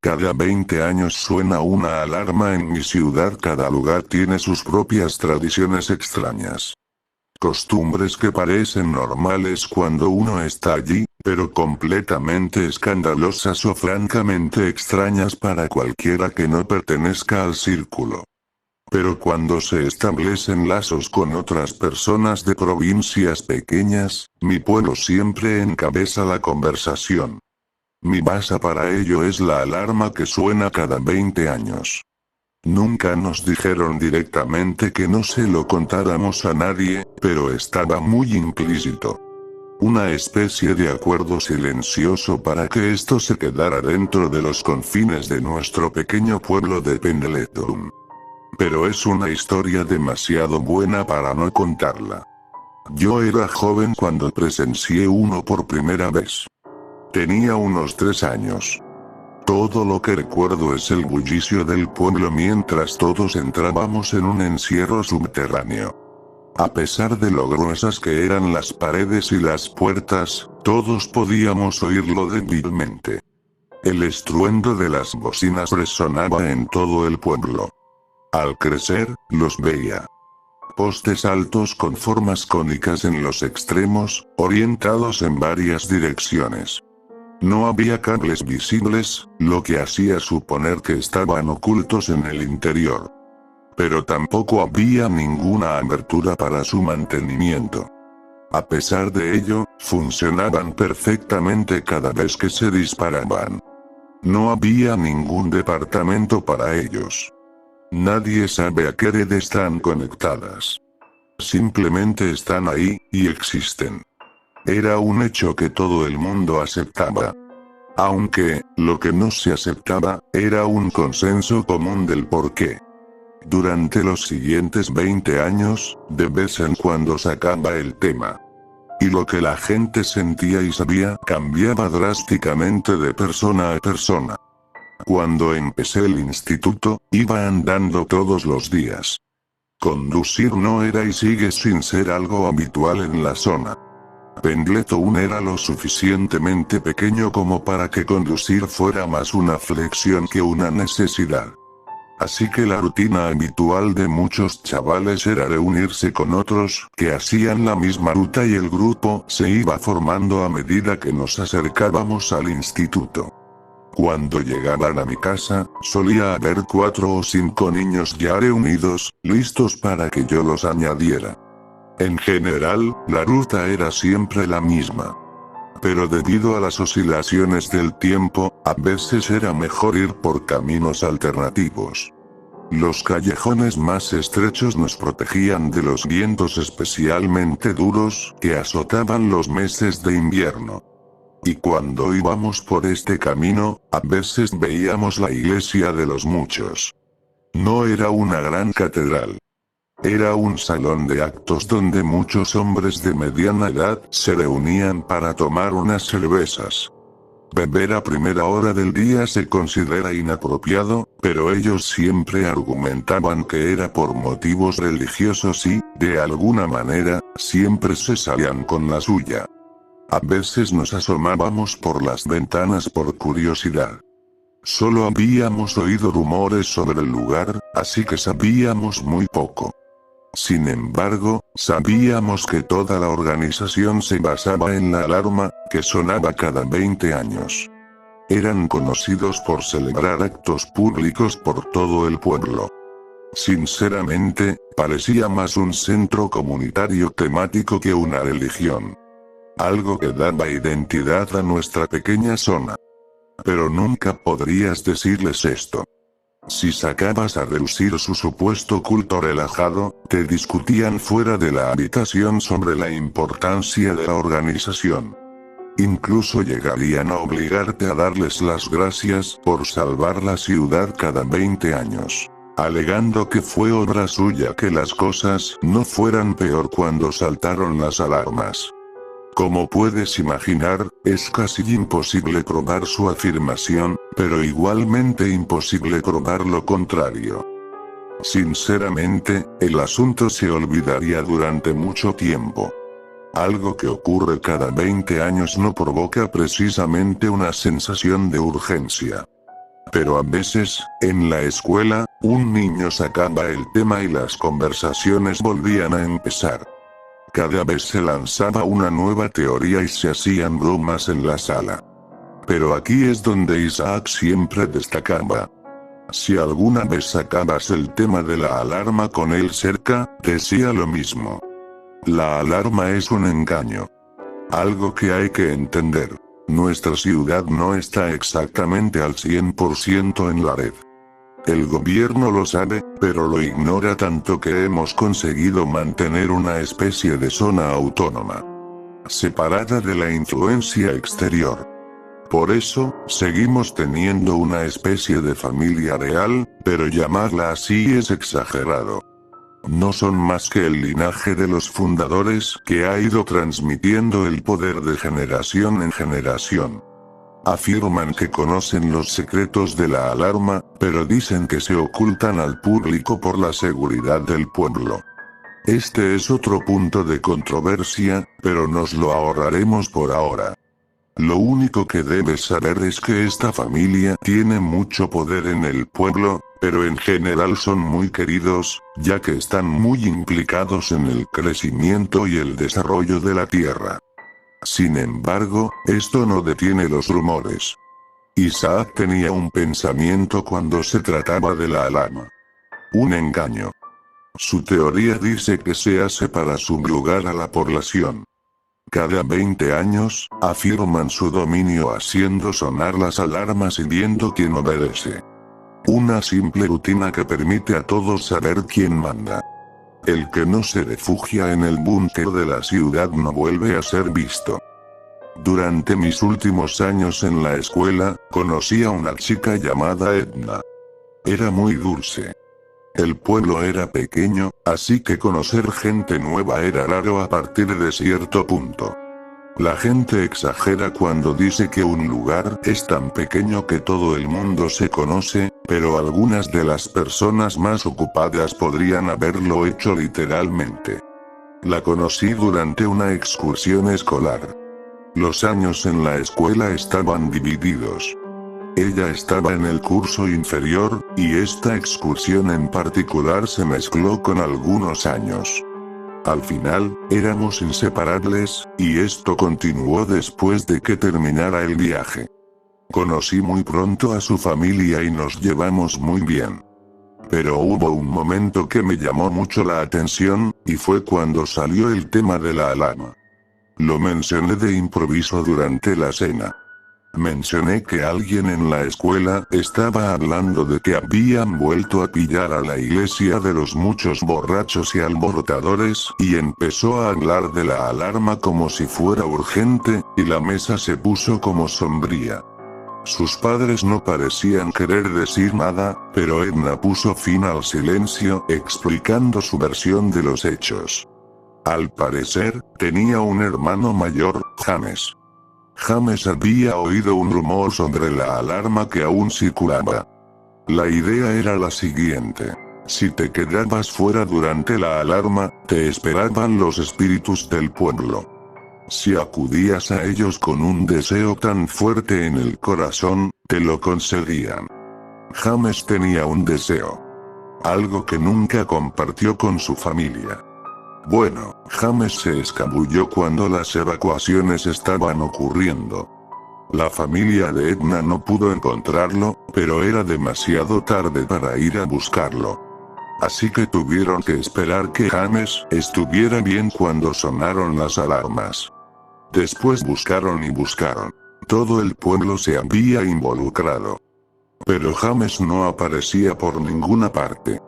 Cada 20 años suena una alarma en mi ciudad. Cada lugar tiene sus propias tradiciones extrañas. Costumbres que parecen normales cuando uno está allí, pero completamente escandalosas o francamente extrañas para cualquiera que no pertenezca al círculo. Pero cuando se establecen lazos con otras personas de provincias pequeñas, mi pueblo siempre encabeza la conversación. Mi base para ello es la alarma que suena cada 20 años. Nunca nos dijeron directamente que no se lo contáramos a nadie, pero estaba muy implícito. Una especie de acuerdo silencioso para que esto se quedara dentro de los confines de nuestro pequeño pueblo de Pendleton. Pero es una historia demasiado buena para no contarla. Yo era joven cuando presencié uno por primera vez. Tenía unos 3 años. Todo lo que recuerdo es el bullicio del pueblo mientras todos entrábamos en un encierro subterráneo. A pesar de lo gruesas que eran las paredes y las puertas, todos podíamos oírlo débilmente. El estruendo de las bocinas resonaba en todo el pueblo. Al crecer, los veía. Postes altos con formas cónicas en los extremos, orientados en varias direcciones. No había cables visibles, lo que hacía suponer que estaban ocultos en el interior. Pero tampoco había ninguna abertura para su mantenimiento. A pesar de ello, funcionaban perfectamente cada vez que se disparaban. No había ningún departamento para ellos. Nadie sabe a qué red están conectadas. Simplemente están ahí, y existen. Era un hecho que todo el mundo aceptaba. Aunque, lo que no se aceptaba, era un consenso común del porqué. Durante los siguientes 20 años, de vez en cuando sacaba el tema. Y lo que la gente sentía y sabía cambiaba drásticamente de persona a persona. Cuando empecé el instituto, iba andando todos los días. Conducir no era y sigue sin ser algo habitual en la zona. Pendleton era lo suficientemente pequeño como para que conducir fuera más una flexión que una necesidad. Así que la rutina habitual de muchos chavales era reunirse con otros que hacían la misma ruta y el grupo se iba formando a medida que nos acercábamos al instituto. Cuando llegaban a mi casa, solía haber 4 o 5 niños ya reunidos, listos para que yo los añadiera. En general, la ruta era siempre la misma. Pero debido a las oscilaciones del tiempo, a veces era mejor ir por caminos alternativos. Los callejones más estrechos nos protegían de los vientos especialmente duros que azotaban los meses de invierno. Y cuando íbamos por este camino, a veces veíamos la iglesia de los muchos. No era una gran catedral. Era un salón de actos donde muchos hombres de mediana edad se reunían para tomar unas cervezas. Beber a primera hora del día se considera inapropiado, pero ellos siempre argumentaban que era por motivos religiosos y, de alguna manera, siempre se salían con la suya. A veces nos asomábamos por las ventanas por curiosidad. Solo habíamos oído rumores sobre el lugar, así que sabíamos muy poco. Sin embargo, sabíamos que toda la organización se basaba en la alarma, que sonaba cada 20 años. Eran conocidos por celebrar actos públicos por todo el pueblo. Sinceramente, parecía más un centro comunitario temático que una religión. Algo que daba identidad a nuestra pequeña zona. Pero nunca podrías decirles esto. Si sacabas a relucir su supuesto culto relajado, te discutían fuera de la habitación sobre la importancia de la organización. Incluso llegarían a obligarte a darles las gracias por salvar la ciudad cada 20 años, alegando que fue obra suya que las cosas no fueran peor cuando saltaron las alarmas. Como puedes imaginar, es casi imposible probar su afirmación, pero igualmente imposible probar lo contrario. Sinceramente, el asunto se olvidaría durante mucho tiempo. Algo que ocurre cada 20 años no provoca precisamente una sensación de urgencia. Pero a veces, en la escuela, un niño sacaba el tema y las conversaciones volvían a empezar. Cada vez se lanzaba una nueva teoría y se hacían bromas en la sala. Pero aquí es donde Isaac siempre destacaba. Si alguna vez sacabas el tema de la alarma con él cerca, decía lo mismo. La alarma es un engaño. Algo que hay que entender. Nuestra ciudad no está exactamente al 100% en la red. El gobierno lo sabe, pero lo ignora tanto que hemos conseguido mantener una especie de zona autónoma, separada de la influencia exterior. Por eso, seguimos teniendo una especie de familia real, pero llamarla así es exagerado. No son más que el linaje de los fundadores que ha ido transmitiendo el poder de generación en generación. Afirman que conocen los secretos de la alarma, pero dicen que se ocultan al público por la seguridad del pueblo. Este es otro punto de controversia, pero nos lo ahorraremos por ahora. Lo único que debes saber es que esta familia tiene mucho poder en el pueblo, pero en general son muy queridos, ya que están muy implicados en el crecimiento y el desarrollo de la tierra. Sin embargo, esto no detiene los rumores. Isaac tenía un pensamiento cuando se trataba de la alarma. Un engaño. Su teoría dice que se hace para subjugar a la población. Cada 20 años, afirman su dominio haciendo sonar las alarmas y viendo quién obedece. Una simple rutina que permite a todos saber quién manda. El que no se refugia en el búnker de la ciudad no vuelve a ser visto. Durante mis últimos años en la escuela, conocí a una chica llamada Edna. Era muy dulce. El pueblo era pequeño, así que conocer gente nueva era raro a partir de cierto punto. La gente exagera cuando dice que un lugar es tan pequeño que todo el mundo se conoce, pero algunas de las personas más ocupadas podrían haberlo hecho literalmente. La conocí durante una excursión escolar. Los años en la escuela estaban divididos. Ella estaba en el curso inferior, y esta excursión en particular se mezcló con algunos años. Al final, éramos inseparables, y esto continuó después de que terminara el viaje. Conocí muy pronto a su familia y nos llevamos muy bien. Pero hubo un momento que me llamó mucho la atención, y fue cuando salió el tema de la alarma. Lo mencioné de improviso durante la cena. Mencioné que alguien en la escuela estaba hablando de que habían vuelto a pillar a la iglesia de los muchos borrachos y alborotadores, y empezó a hablar de la alarma como si fuera urgente, y la mesa se puso como sombría. Sus padres no parecían querer decir nada, pero Edna puso fin al silencio, explicando su versión de los hechos. Al parecer, tenía un hermano mayor, James. James había oído un rumor sobre la alarma que aún circulaba. La idea era la siguiente. Si te quedabas fuera durante la alarma, te esperaban los espíritus del pueblo. Si acudías a ellos con un deseo tan fuerte en el corazón, te lo concedían. James tenía un deseo. Algo que nunca compartió con su familia. Bueno, James se escabulló cuando las evacuaciones estaban ocurriendo. La familia de Edna no pudo encontrarlo, pero era demasiado tarde para ir a buscarlo. Así que tuvieron que esperar que James estuviera bien cuando sonaron las alarmas. Después buscaron y buscaron. Todo el pueblo se había involucrado. Pero James no aparecía por ninguna parte.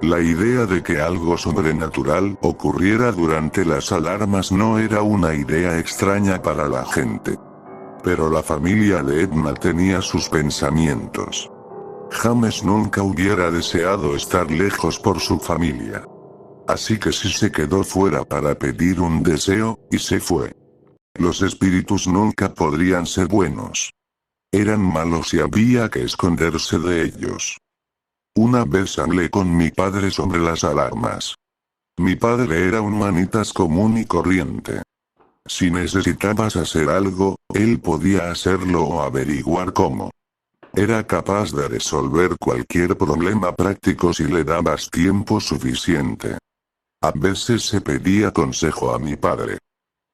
La idea de que algo sobrenatural ocurriera durante las alarmas no era una idea extraña para la gente. Pero la familia de Edna tenía sus pensamientos. James nunca hubiera deseado estar lejos por su familia. Así que sí se quedó fuera para pedir un deseo, y se fue. Los espíritus nunca podrían ser buenos. Eran malos y había que esconderse de ellos. Una vez hablé con mi padre sobre las alarmas. Mi padre era un manitas común y corriente. Si necesitabas hacer algo, él podía hacerlo o averiguar cómo. Era capaz de resolver cualquier problema práctico si le dabas tiempo suficiente. A veces se pedía consejo a mi padre.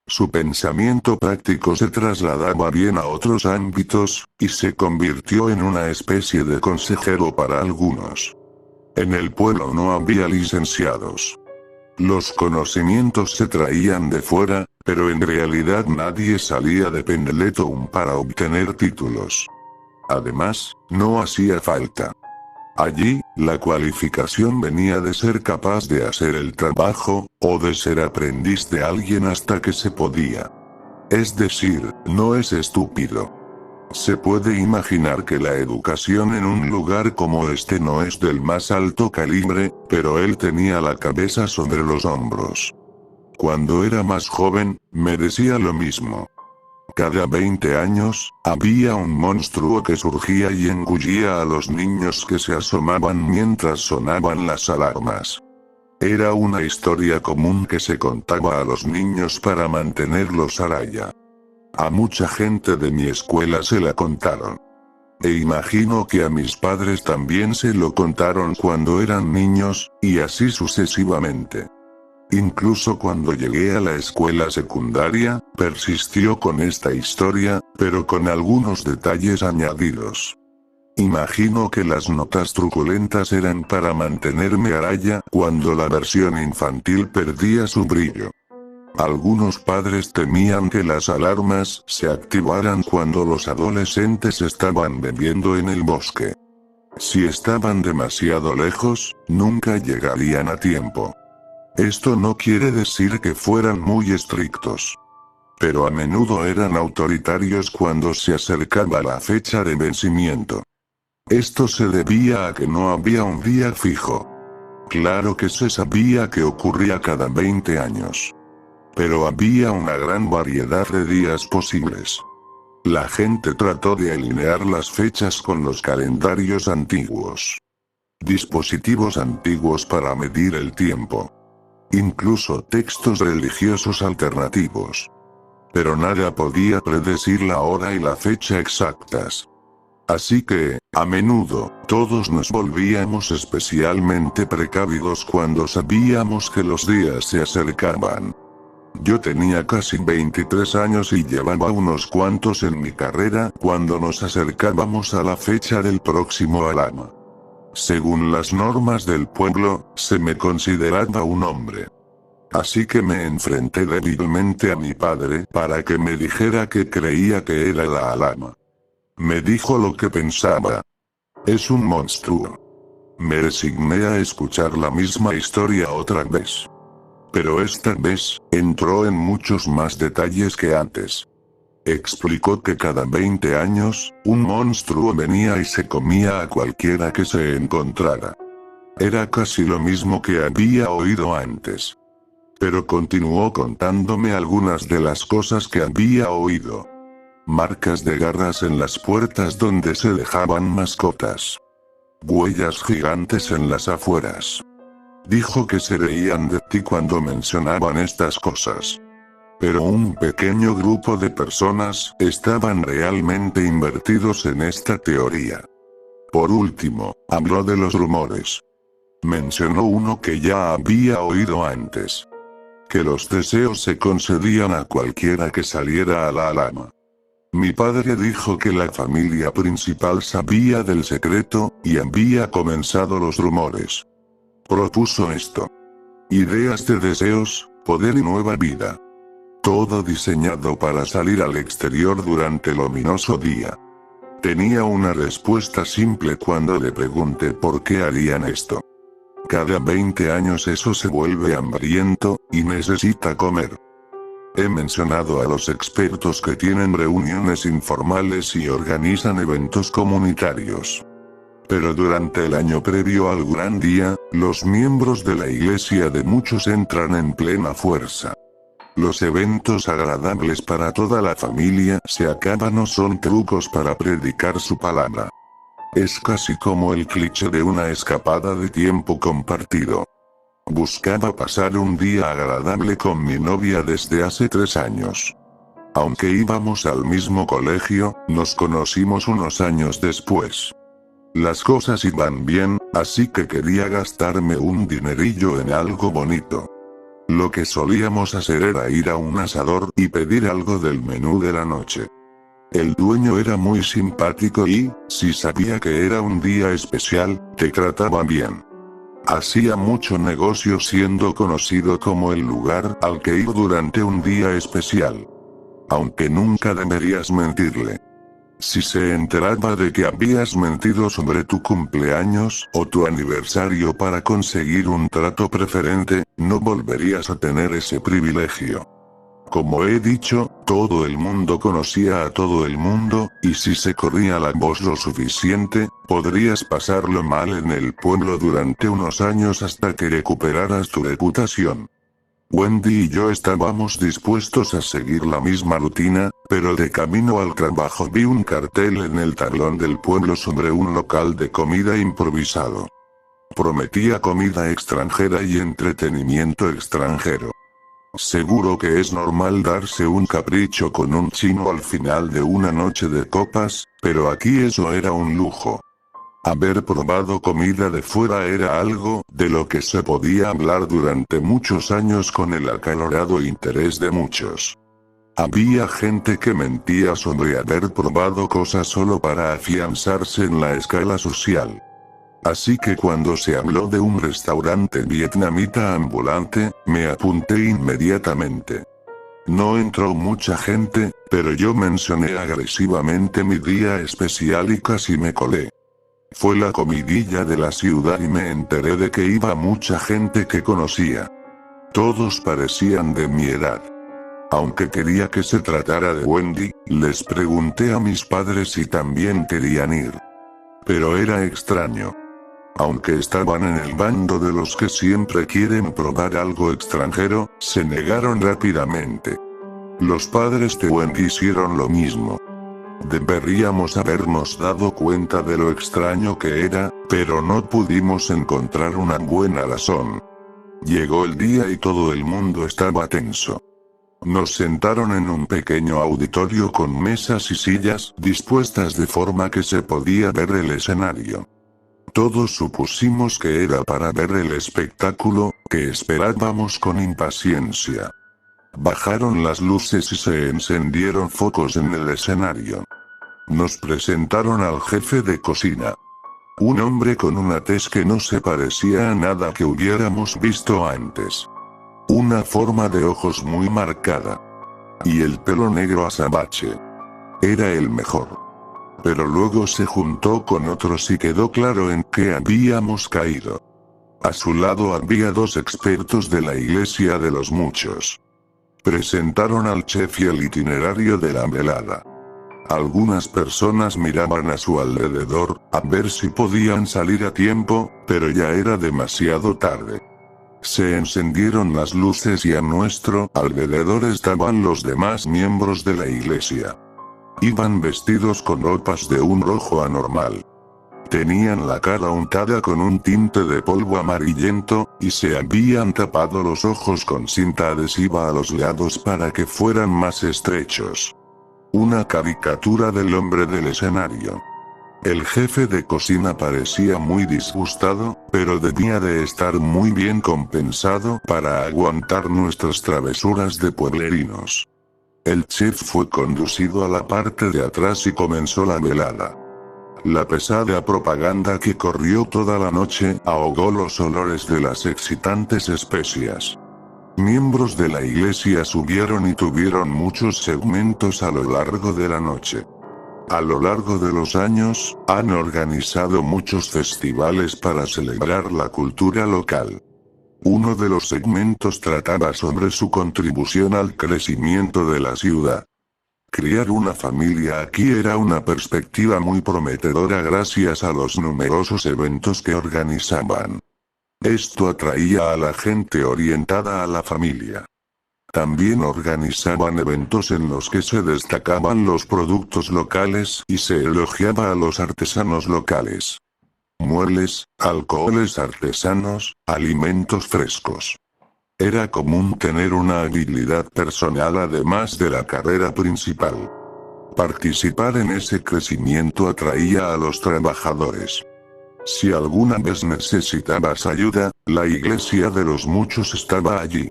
Su pensamiento práctico se trasladaba bien a otros ámbitos, y se convirtió en una especie de consejero para algunos. En el pueblo no había licenciados. Los conocimientos se traían de fuera, pero en realidad nadie salía de Pendleton para obtener títulos. Además, no hacía falta. Allí, la cualificación venía de ser capaz de hacer el trabajo, o de ser aprendiz de alguien hasta que se podía. Es decir, no es estúpido. Se puede imaginar que la educación en un lugar como este no es del más alto calibre, pero él tenía la cabeza sobre los hombros. Cuando era más joven, me decía lo mismo. Cada 20 años, había un monstruo que surgía y engullía a los niños que se asomaban mientras sonaban las alarmas. Era una historia común que se contaba a los niños para mantenerlos a raya. A mucha gente de mi escuela se la contaron. E imagino que a mis padres también se lo contaron cuando eran niños, y así sucesivamente. Incluso cuando llegué a la escuela secundaria, persistió con esta historia, pero con algunos detalles añadidos. Imagino que las notas truculentas eran para mantenerme a raya cuando la versión infantil perdía su brillo. Algunos padres temían que las alarmas se activaran cuando los adolescentes estaban bebiendo en el bosque. Si estaban demasiado lejos, nunca llegarían a tiempo. Esto no quiere decir que fueran muy estrictos. Pero a menudo eran autoritarios cuando se acercaba la fecha de vencimiento. Esto se debía a que no había un día fijo. Claro que se sabía que ocurría cada 20 años. Pero había una gran variedad de días posibles. La gente trató de alinear las fechas con los calendarios antiguos. Dispositivos antiguos para medir el tiempo. Incluso textos religiosos alternativos. Pero nada podía predecir la hora y la fecha exactas. Así que, a menudo, todos nos volvíamos especialmente precavidos cuando sabíamos que los días se acercaban. Yo tenía casi 23 años y llevaba unos cuantos en mi carrera cuando nos acercábamos a la fecha del próximo alama. Según las normas del pueblo, se me consideraba un hombre. Así que me enfrenté débilmente a mi padre para que me dijera que creía que era la alama. Me dijo lo que pensaba. Es un monstruo. Me resigné a escuchar la misma historia otra vez. Pero esta vez, entró en muchos más detalles que antes. Explicó que cada 20 años, un monstruo venía y se comía a cualquiera que se encontrara. Era casi lo mismo que había oído antes. Pero continuó contándome algunas de las cosas que había oído. Marcas de garras en las puertas donde se dejaban mascotas. Huellas gigantes en las afueras. Dijo que se reían de ti cuando mencionaban estas cosas. Pero un pequeño grupo de personas estaban realmente invertidos en esta teoría. Por último, habló de los rumores. Mencionó uno que ya había oído antes. Que los deseos se concedían a cualquiera que saliera a la alama. Mi padre dijo que la familia principal sabía del secreto, y había comenzado los rumores. Propuso esto. Ideas de deseos, poder y nueva vida. Todo diseñado para salir al exterior durante el ominoso día. Tenía una respuesta simple cuando le pregunté por qué harían esto. Cada 20 años eso se vuelve hambriento, y necesita comer. He mencionado a los expertos que tienen reuniones informales y organizan eventos comunitarios. Pero durante el año previo al gran día, los miembros de la iglesia de muchos entran en plena fuerza. Los eventos agradables para toda la familia se acaban o son trucos para predicar su palabra. Es casi como el cliché de una escapada de tiempo compartido. Buscaba pasar un día agradable con mi novia desde hace 3 años. Aunque íbamos al mismo colegio, nos conocimos unos años después. Las cosas iban bien, así que quería gastarme un dinerillo en algo bonito. Lo que solíamos hacer era ir a un asador y pedir algo del menú de la noche. El dueño era muy simpático y, si sabía que era un día especial, te trataba bien. Hacía mucho negocio siendo conocido como el lugar al que ir durante un día especial. Aunque nunca deberías mentirle. Si se enteraba de que habías mentido sobre tu cumpleaños o tu aniversario para conseguir un trato preferente, no volverías a tener ese privilegio. Como he dicho, todo el mundo conocía a todo el mundo, y si se corría la voz lo suficiente, podrías pasarlo mal en el pueblo durante unos años hasta que recuperaras tu reputación. Wendy y yo estábamos dispuestos a seguir la misma rutina, pero de camino al trabajo vi un cartel en el tablón del pueblo sobre un local de comida improvisado. Prometía comida extranjera y entretenimiento extranjero. Seguro que es normal darse un capricho con un chino al final de una noche de copas, pero aquí eso era un lujo. Haber probado comida de fuera era algo de lo que se podía hablar durante muchos años con el acalorado interés de muchos. Había gente que mentía sobre haber probado cosas solo para afianzarse en la escala social. Así que cuando se habló de un restaurante vietnamita ambulante, me apunté inmediatamente. No entró mucha gente, pero yo mencioné agresivamente mi día especial y casi me colé. Fue la comidilla de la ciudad y me enteré de que iba mucha gente que conocía. Todos parecían de mi edad. Aunque quería que se tratara de Wendy, les pregunté a mis padres si también querían ir. Pero era extraño. Aunque estaban en el bando de los que siempre quieren probar algo extranjero, se negaron rápidamente. Los padres de Wendy hicieron lo mismo. Deberíamos habernos dado cuenta de lo extraño que era, pero no pudimos encontrar una buena razón. Llegó el día y todo el mundo estaba tenso. Nos sentaron en un pequeño auditorio con mesas y sillas dispuestas de forma que se podía ver el escenario. Todos supusimos que era para ver el espectáculo, que esperábamos con impaciencia. Bajaron las luces y se encendieron focos en el escenario. Nos presentaron al jefe de cocina. Un hombre con una tez que no se parecía a nada que hubiéramos visto antes. Una forma de ojos muy marcada. Y el pelo negro azabache. Era el mejor. Pero luego se juntó con otros y quedó claro en qué habíamos caído. A su lado había dos expertos de la iglesia de los muchos. Presentaron al chef y el itinerario de la velada. Algunas personas miraban a su alrededor, a ver si podían salir a tiempo, pero ya era demasiado tarde. Se encendieron las luces y a nuestro alrededor estaban los demás miembros de la iglesia. Iban vestidos con ropas de un rojo anormal. Tenían la cara untada con un tinte de polvo amarillento, y se habían tapado los ojos con cinta adhesiva a los lados para que fueran más estrechos. Una caricatura del hombre del escenario. El jefe de cocina parecía muy disgustado, pero debía de estar muy bien compensado para aguantar nuestras travesuras de pueblerinos. El chef fue conducido a la parte de atrás y comenzó la velada. La pesada propaganda que corrió toda la noche ahogó los olores de las excitantes especias. Miembros de la iglesia subieron y tuvieron muchos segmentos a lo largo de la noche. A lo largo de los años, han organizado muchos festivales para celebrar la cultura local. Uno de los segmentos trataba sobre su contribución al crecimiento de la ciudad. Criar una familia aquí era una perspectiva muy prometedora gracias a los numerosos eventos que organizaban. Esto atraía a la gente orientada a la familia. También organizaban eventos en los que se destacaban los productos locales y se elogiaba a los artesanos locales. Muebles, alcoholes artesanos, alimentos frescos. Era común tener una habilidad personal además de la carrera principal. Participar en ese crecimiento atraía a los trabajadores. Si alguna vez necesitabas ayuda, la iglesia de los muchos estaba allí.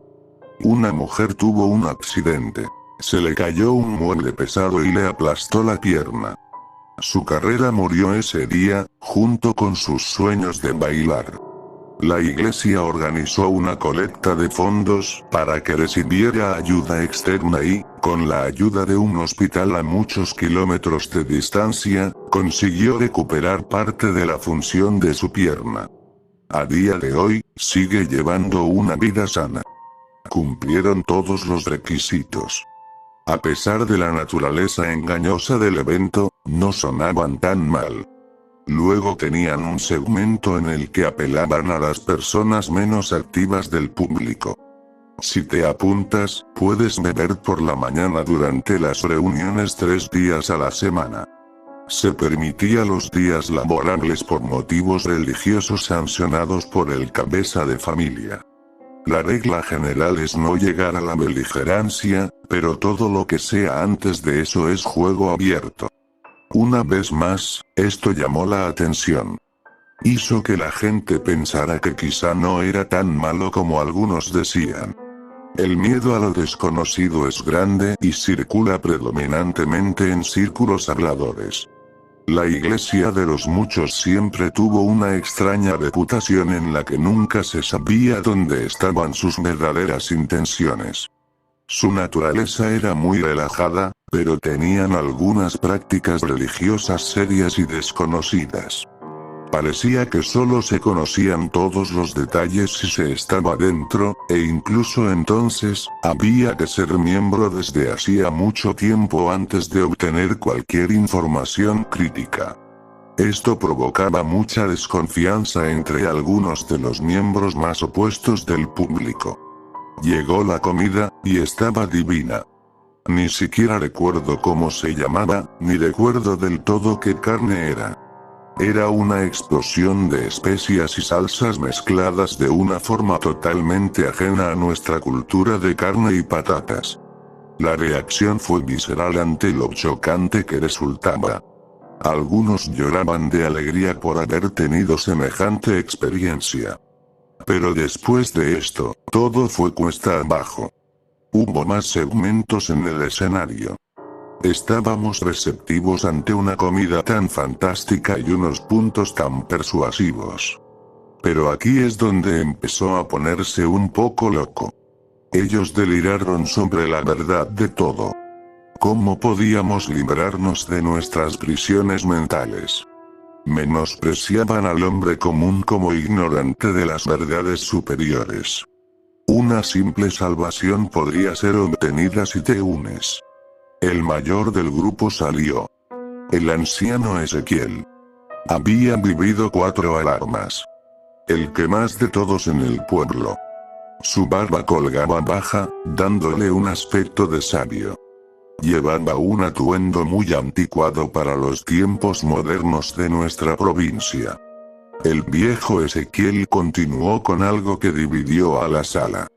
Una mujer tuvo un accidente. Se le cayó un mueble pesado y le aplastó la pierna. Su carrera murió ese día, junto con sus sueños de bailar. La iglesia organizó una colecta de fondos para que recibiera ayuda externa y, con la ayuda de un hospital a muchos kilómetros de distancia, consiguió recuperar parte de la función de su pierna. A día de hoy, sigue llevando una vida sana. Cumplieron todos los requisitos. A pesar de la naturaleza engañosa del evento, no sonaban tan mal. Luego tenían un segmento en el que apelaban a las personas menos activas del público. Si te apuntas, puedes beber por la mañana durante las reuniones 3 días a la semana. Se permitía los días laborables por motivos religiosos sancionados por el cabeza de familia. La regla general es no llegar a la beligerancia, pero todo lo que sea antes de eso es juego abierto. Una vez más, esto llamó la atención. Hizo que la gente pensara que quizá no era tan malo como algunos decían. El miedo a lo desconocido es grande y circula predominantemente en círculos habladores. La iglesia de los muchos siempre tuvo una extraña reputación en la que nunca se sabía dónde estaban sus verdaderas intenciones. Su naturaleza era muy relajada, pero tenían algunas prácticas religiosas serias y desconocidas. Parecía que solo se conocían todos los detalles si se estaba dentro, e incluso entonces, había que ser miembro desde hacía mucho tiempo antes de obtener cualquier información crítica. Esto provocaba mucha desconfianza entre algunos de los miembros más opuestos del público. Llegó la comida, y estaba divina. Ni siquiera recuerdo cómo se llamaba, ni recuerdo del todo qué carne era. Era una explosión de especias y salsas mezcladas de una forma totalmente ajena a nuestra cultura de carne y patatas. La reacción fue visceral ante lo chocante que resultaba. Algunos lloraban de alegría por haber tenido semejante experiencia. Pero después de esto, todo fue cuesta abajo. Hubo más segmentos en el escenario. Estábamos receptivos ante una comida tan fantástica y unos puntos tan persuasivos. Pero aquí es donde empezó a ponerse un poco loco. Ellos deliraron sobre la verdad de todo. ¿Cómo podíamos librarnos de nuestras prisiones mentales? Menospreciaban al hombre común como ignorante de las verdades superiores. Una simple salvación podría ser obtenida si te unes. El mayor del grupo salió. El anciano Ezequiel. Había vivido 4 alarmas. El que más de todos en el pueblo. Su barba colgaba baja, dándole un aspecto de sabio. Llevaba un atuendo muy anticuado para los tiempos modernos de nuestra provincia. El viejo Ezequiel continuó con algo que dividió a la sala.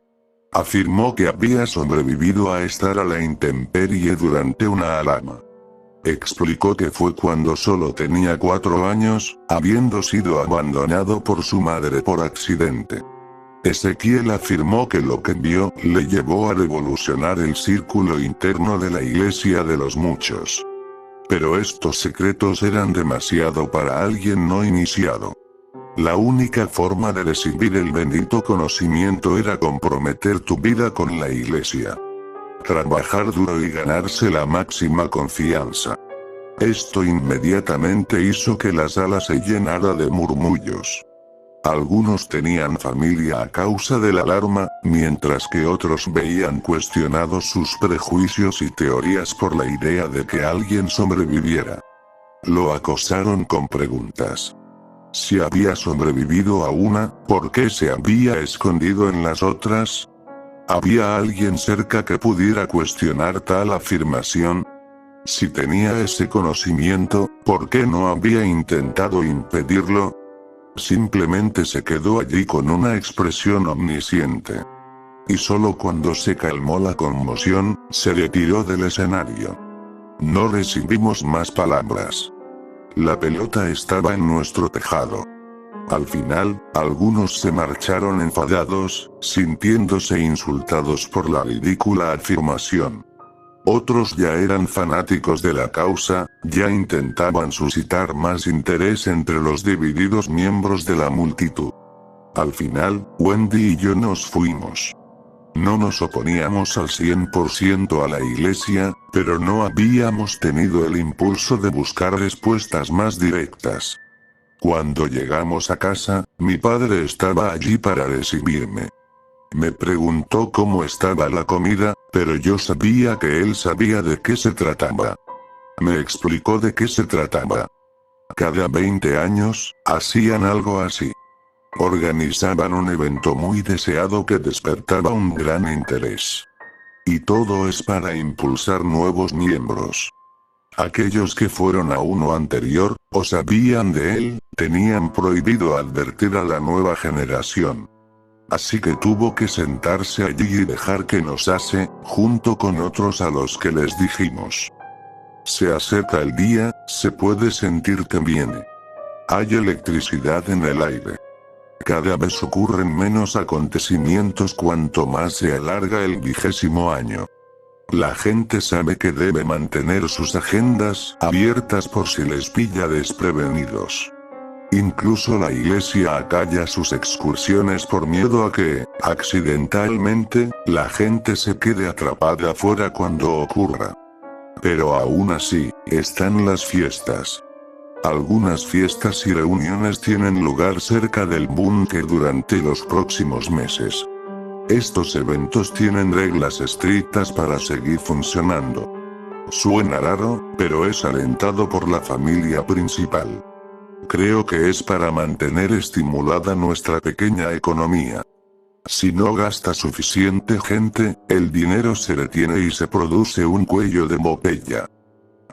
Afirmó que había sobrevivido a estar a la intemperie durante una alarma. Explicó que fue cuando solo tenía 4 años, habiendo sido abandonado por su madre por accidente. Ezequiel afirmó que lo que vio le llevó a revolucionar el círculo interno de la iglesia de los muchos. Pero estos secretos eran demasiado para alguien no iniciado. La única forma de recibir el bendito conocimiento era comprometer tu vida con la iglesia. Trabajar duro y ganarse la máxima confianza. Esto inmediatamente hizo que la sala se llenara de murmullos. Algunos tenían familia a causa de la alarma, mientras que otros veían cuestionados sus prejuicios y teorías por la idea de que alguien sobreviviera. Lo acosaron con preguntas. Si había sobrevivido a una, ¿por qué se había escondido en las otras? ¿Había alguien cerca que pudiera cuestionar tal afirmación? Si tenía ese conocimiento, ¿por qué no había intentado impedirlo? Simplemente se quedó allí con una expresión omnisciente. y solo cuando se calmó la conmoción, se retiró del escenario. No recibimos más palabras. La pelota estaba en nuestro tejado. Al final, algunos se marcharon enfadados, sintiéndose insultados por la ridícula afirmación. Otros ya eran fanáticos de la causa, ya intentaban suscitar más interés entre los divididos miembros de la multitud. Al final, Wendy y yo nos fuimos. No nos oponíamos al 100% a la iglesia, pero no habíamos tenido el impulso de buscar respuestas más directas. Cuando llegamos a casa, mi padre estaba allí para recibirme. Me preguntó cómo estaba la comida, pero yo sabía que él sabía de qué se trataba. Me explicó de qué se trataba. Cada 20 años, hacían algo así. Organizaban un evento muy deseado que despertaba un gran interés. Y todo es para impulsar nuevos miembros. Aquellos que fueron a uno anterior, o sabían de él, tenían prohibido advertir a la nueva generación. Así que tuvo que sentarse allí y dejar que nos hace, junto con otros a los que les dijimos. Se acerca el día, se puede sentir que viene. Hay electricidad en el aire. Cada vez ocurren menos acontecimientos cuanto más se alarga el 20º año. La gente sabe que debe mantener sus agendas abiertas por si les pilla desprevenidos. Incluso la iglesia acalla sus excursiones por miedo a que, accidentalmente, la gente se quede atrapada afuera cuando ocurra. Pero aún así, están las fiestas. Algunas fiestas y reuniones tienen lugar cerca del búnker durante los próximos meses. Estos eventos tienen reglas estrictas para seguir funcionando. Suena raro, pero es alentado por la familia principal. Creo que es para mantener estimulada nuestra pequeña economía. Si no gasta suficiente gente, el dinero se retiene y se produce un cuello de botella.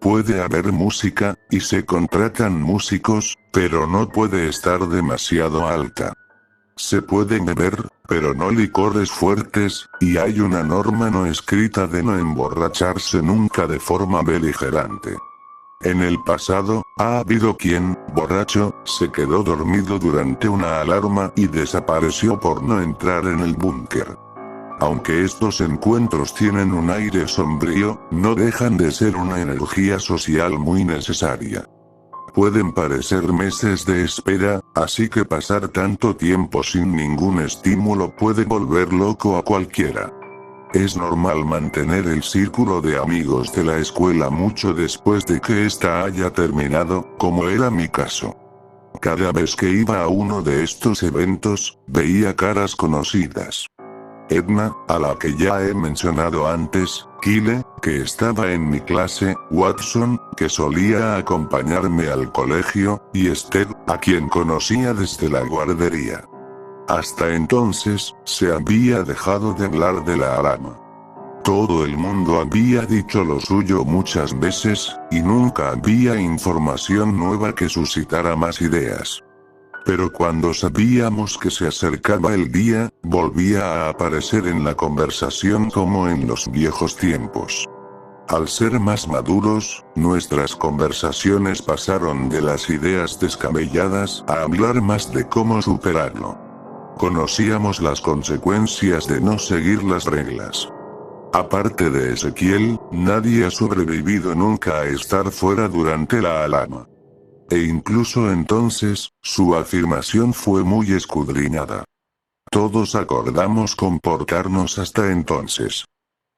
Puede haber música, y se contratan músicos, pero no puede estar demasiado alta. Se puede beber, pero no licores fuertes, y hay una norma no escrita de no emborracharse nunca de forma beligerante. En el pasado, ha habido quien, borracho, se quedó dormido durante una alarma y desapareció por no entrar en el búnker. Aunque estos encuentros tienen un aire sombrío, no dejan de ser una energía social muy necesaria. Pueden parecer meses de espera, así que pasar tanto tiempo sin ningún estímulo puede volver loco a cualquiera. Es normal mantener el círculo de amigos de la escuela mucho después de que ésta haya terminado, como era mi caso. Cada vez que iba a uno de estos eventos, veía caras conocidas. Edna, a la que ya he mencionado antes, Kyle, que estaba en mi clase, Watson, que solía acompañarme al colegio, y Esther, a quien conocía desde la guardería. Hasta entonces, se había dejado de hablar de la alarma. Todo el mundo había dicho lo suyo muchas veces, y nunca había información nueva que suscitara más ideas. Pero cuando sabíamos que se acercaba el día, volvía a aparecer en la conversación como en los viejos tiempos. Al ser más maduros, nuestras conversaciones pasaron de las ideas descabelladas a hablar más de cómo superarlo. Conocíamos las consecuencias de no seguir las reglas. Aparte de Ezequiel, nadie ha sobrevivido nunca a estar fuera durante la alarma. E incluso entonces, su afirmación fue muy escudriñada. Todos acordamos comportarnos hasta entonces.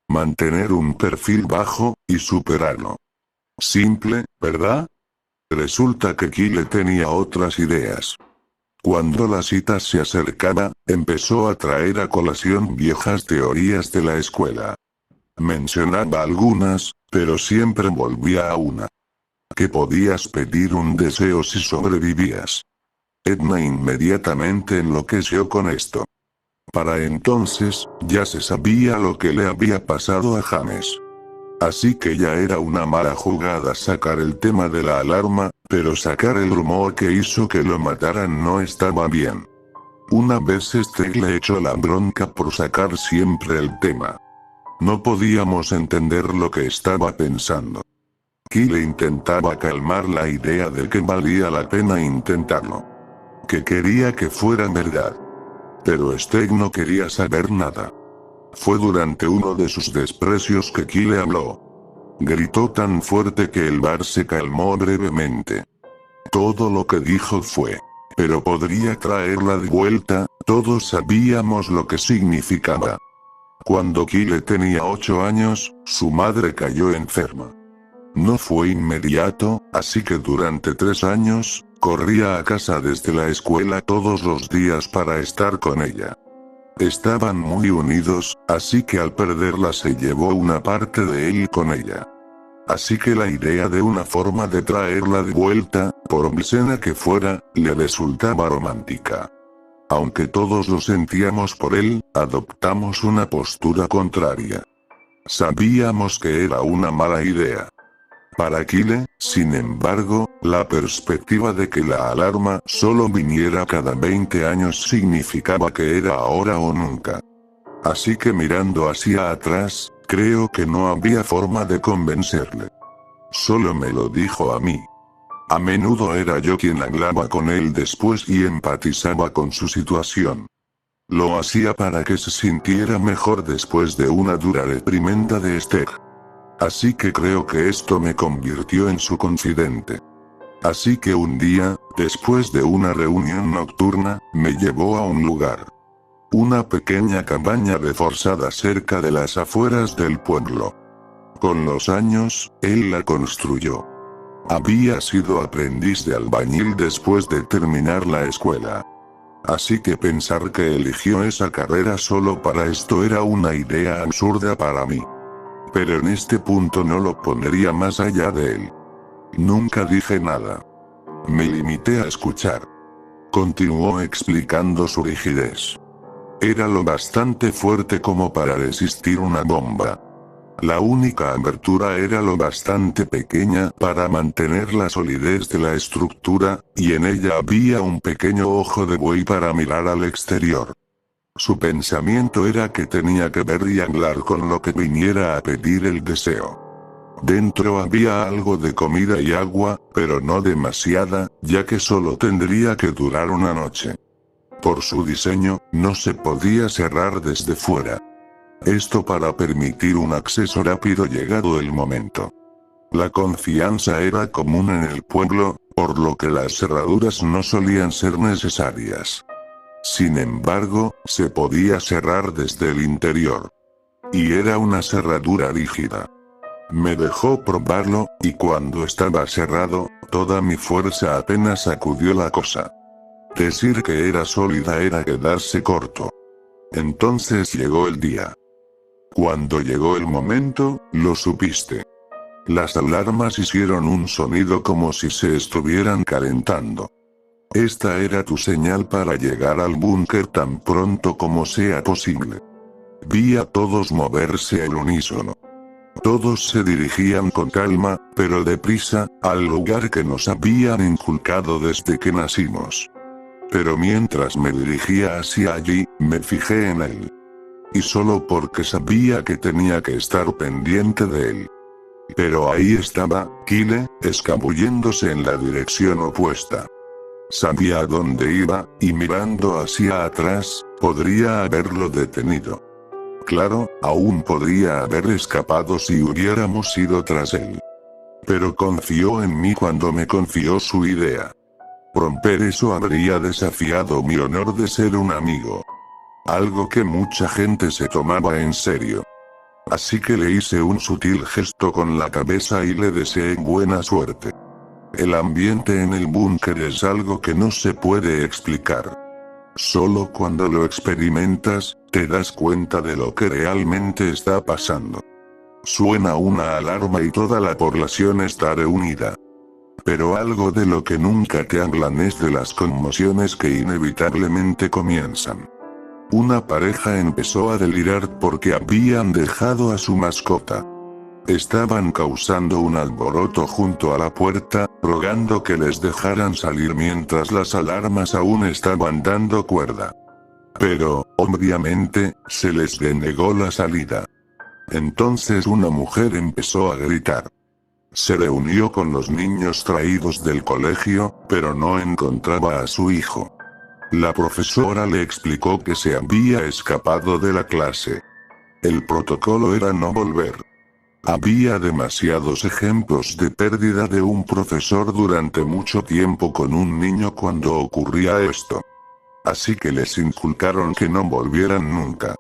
Mantener un perfil bajo, y superarlo. Simple, ¿verdad? Resulta que Kyle tenía otras ideas. Cuando la cita se acercaba, empezó a traer a colación viejas teorías de la escuela. Mencionaba algunas, pero siempre volvía a una. Que podías pedir un deseo si sobrevivías. Edna inmediatamente enloqueció con esto. Para entonces, ya se sabía lo que le había pasado a James. Así que ya era una mala jugada sacar el tema de la alarma, pero sacar el rumor que hizo que lo mataran no estaba bien. Una vez Steg le echó la bronca por sacar siempre el tema. No podíamos entender lo que estaba pensando. Kyle intentaba calmar la idea de que valía la pena intentarlo. Que quería que fuera verdad. Pero Steg no quería saber nada. Fue durante uno de sus desprecios que Kyle habló. Gritó tan fuerte que el bar se calmó brevemente. Todo lo que dijo fue: pero podría traerla de vuelta. Todos sabíamos lo que significaba. Cuando Kyle tenía 8 años, su madre cayó enferma. No fue inmediato, así que durante 3 años, corría a casa desde la escuela todos los días para estar con ella. Estaban muy unidos, así que al perderla se llevó una parte de él con ella. Así que la idea de una forma de traerla de vuelta, por obscena que fuera, le resultaba romántica. Aunque todos lo sentíamos por él, adoptamos una postura contraria. Sabíamos que era una mala idea. Para Kyle, sin embargo, la perspectiva de que la alarma solo viniera cada 20 años significaba que era ahora o nunca. Así que mirando hacia atrás, creo que no había forma de convencerle. Solo me lo dijo a mí. A menudo era yo quien hablaba con él después y empatizaba con su situación. Lo hacía para que se sintiera mejor después de una dura reprimenda de Steg. Así que creo que esto me convirtió en su confidente. Así que un día, después de una reunión nocturna, me llevó a un lugar. Una pequeña cabaña reforzada cerca de las afueras del pueblo. Con los años, él la construyó. Había sido aprendiz de albañil después de terminar la escuela. Así que pensar que eligió esa carrera solo para esto era una idea absurda para mí. Pero en este punto no lo pondría más allá de él. Nunca dije nada. Me limité a escuchar. Continuó explicando su rigidez. Era lo bastante fuerte como para resistir una bomba. La única abertura era lo bastante pequeña para mantener la solidez de la estructura, y en ella había un pequeño ojo de buey para mirar al exterior. Su pensamiento era que tenía que ver y hablar con lo que viniera a pedir el deseo. Dentro había algo de comida y agua, pero no demasiada, ya que solo tendría que durar una noche. Por su diseño, no se podía cerrar desde fuera. Esto para permitir un acceso rápido llegado el momento. La confianza era común en el pueblo, por lo que las cerraduras no solían ser necesarias. Sin embargo, se podía cerrar desde el interior. Y era una cerradura rígida. Me dejó probarlo, y cuando estaba cerrado, toda mi fuerza apenas sacudió la cosa. Decir que era sólida era quedarse corto. Entonces llegó el día. Cuando llegó el momento, lo supiste. Las alarmas hicieron un sonido como si se estuvieran calentando. Esta era tu señal para llegar al búnker tan pronto como sea posible. Vi a todos moverse al unísono. Todos se dirigían con calma, pero deprisa, al lugar que nos habían inculcado desde que nacimos. Pero mientras me dirigía hacia allí, me fijé en él. Y solo porque sabía que tenía que estar pendiente de él. Pero ahí estaba, Kyle, escabulléndose en la dirección opuesta. Sabía a dónde iba, y mirando hacia atrás, podría haberlo detenido. Claro, aún podría haber escapado si hubiéramos ido tras él. Pero confió en mí cuando me confió su idea. Romper eso habría desafiado mi honor de ser un amigo. Algo que mucha gente se tomaba en serio. Así que le hice un sutil gesto con la cabeza y le deseé buena suerte. El ambiente en el búnker es algo que no se puede explicar. Solo cuando lo experimentas, te das cuenta de lo que realmente está pasando. Suena una alarma y toda la población está reunida. Pero algo de lo que nunca te hablan es de las conmociones que inevitablemente comienzan. Una pareja empezó a delirar porque habían dejado a su mascota. Estaban causando un alboroto junto a la puerta, rogando que les dejaran salir mientras las alarmas aún estaban dando cuerda. pero, obviamente, se les denegó la salida. Entonces una mujer empezó a gritar. Se reunió con los niños traídos del colegio, pero no encontraba a su hijo. La profesora le explicó que se había escapado de la clase. El protocolo era no volver. Había demasiados ejemplos de pérdida de un profesor durante mucho tiempo con un niño cuando ocurría esto. Así que les inculcaron que no volvieran nunca.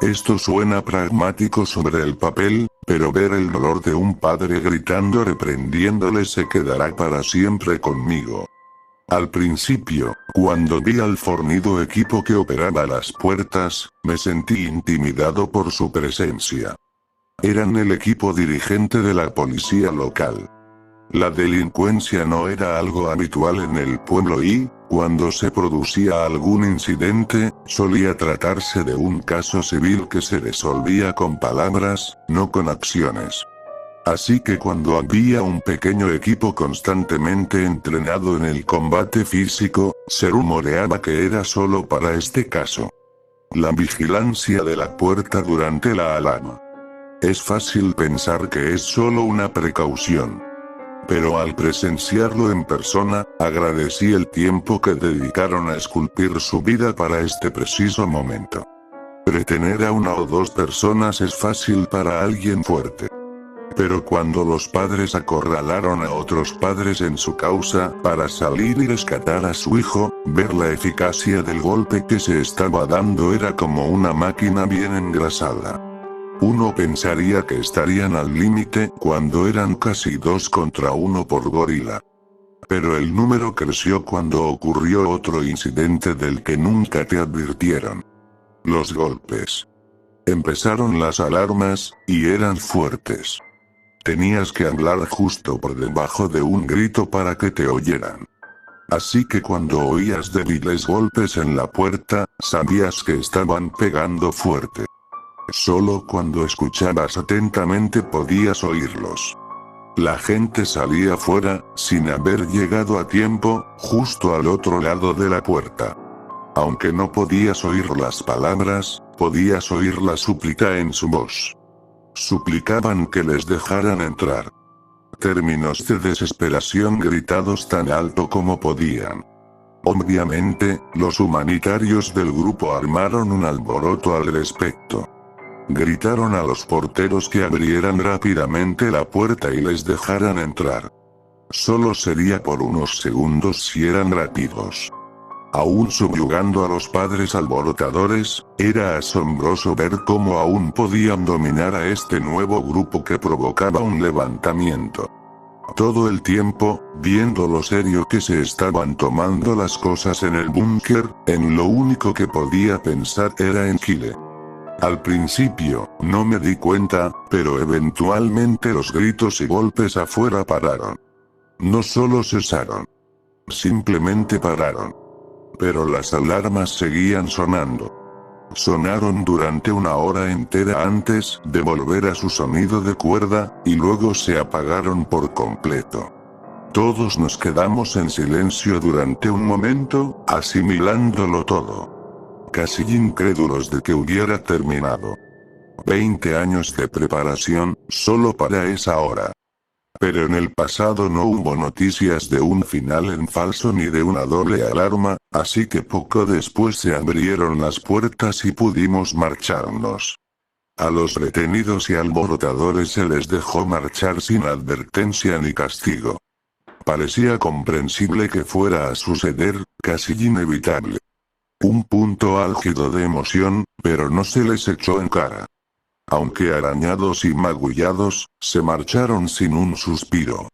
Esto suena pragmático sobre el papel, pero ver el dolor de un padre gritando reprendiéndole se quedará para siempre conmigo. Al principio, cuando vi al fornido equipo que operaba las puertas, me sentí intimidado por su presencia. Eran el equipo dirigente de la policía local. La delincuencia no era algo habitual en el pueblo y, cuando se producía algún incidente, solía tratarse de un caso civil que se resolvía con palabras, no con acciones. Así que cuando había un pequeño equipo constantemente entrenado en el combate físico, se rumoreaba que era solo para este caso. La vigilancia de la puerta durante la alarma. Es fácil pensar que es solo una precaución. Pero al presenciarlo en persona, agradecí el tiempo que dedicaron a esculpir su vida para este preciso momento. Retener a una o dos personas es fácil para alguien fuerte. Pero cuando los padres acorralaron a otros padres en su causa para salir y rescatar a su hijo, ver la eficacia del golpe que se estaba dando era como una máquina bien engrasada. Uno pensaría que estarían al límite cuando eran casi 2 contra 1 por gorila. Pero el número creció cuando ocurrió otro incidente del que nunca te advirtieron. Los golpes. Empezaron las alarmas, y eran fuertes. Tenías que hablar justo por debajo de un grito para que te oyeran. Así que cuando oías débiles golpes en la puerta, sabías que estaban pegando fuerte. Solo cuando escuchabas atentamente podías oírlos. La gente salía fuera, sin haber llegado a tiempo, justo al otro lado de la puerta. Aunque no podías oír las palabras, podías oír la súplica en su voz. Suplicaban que les dejaran entrar. Términos de desesperación gritados tan alto como podían. Obviamente, los humanitarios del grupo armaron un alboroto al respecto. Gritaron a los porteros que abrieran rápidamente la puerta y les dejaran entrar. Solo sería por unos segundos si eran rápidos. Aún subyugando a los padres alborotadores, era asombroso ver cómo aún podían dominar a este nuevo grupo que provocaba un levantamiento. Todo el tiempo, viendo lo serio que se estaban tomando las cosas en el búnker, en lo único que podía pensar era en Kyle. Al principio, no me di cuenta, pero eventualmente los gritos y golpes afuera pararon. No solo cesaron. Simplemente pararon. Pero las alarmas seguían sonando. Sonaron durante una hora entera antes de volver a su sonido de cuerda, y luego se apagaron por completo. Todos nos quedamos en silencio durante un momento, asimilándolo todo. Casi incrédulos de que hubiera terminado. 20 años de preparación, solo para esa hora. Pero en el pasado no hubo noticias de un final en falso ni de una doble alarma, así que poco después se abrieron las puertas y pudimos marcharnos. A los retenidos y alborotadores se les dejó marchar sin advertencia ni castigo. Parecía comprensible que fuera a suceder, casi inevitable. Un punto álgido de emoción, pero no se les echó en cara. Aunque arañados y magullados, se marcharon sin un suspiro.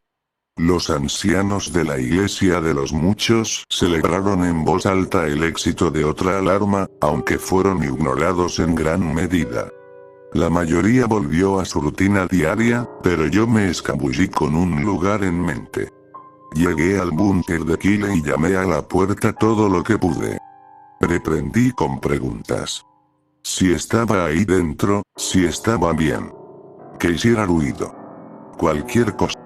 Los ancianos de la iglesia de los muchos celebraron en voz alta el éxito de otra alarma, aunque fueron ignorados en gran medida. La mayoría volvió a su rutina diaria, pero yo me escabullí con un lugar en mente. Llegué al búnker de Kyle y llamé a la puerta todo lo que pude. Reprendí con preguntas. Si estaba ahí dentro, si estaba bien. Que hiciera ruido. Cualquier cosa.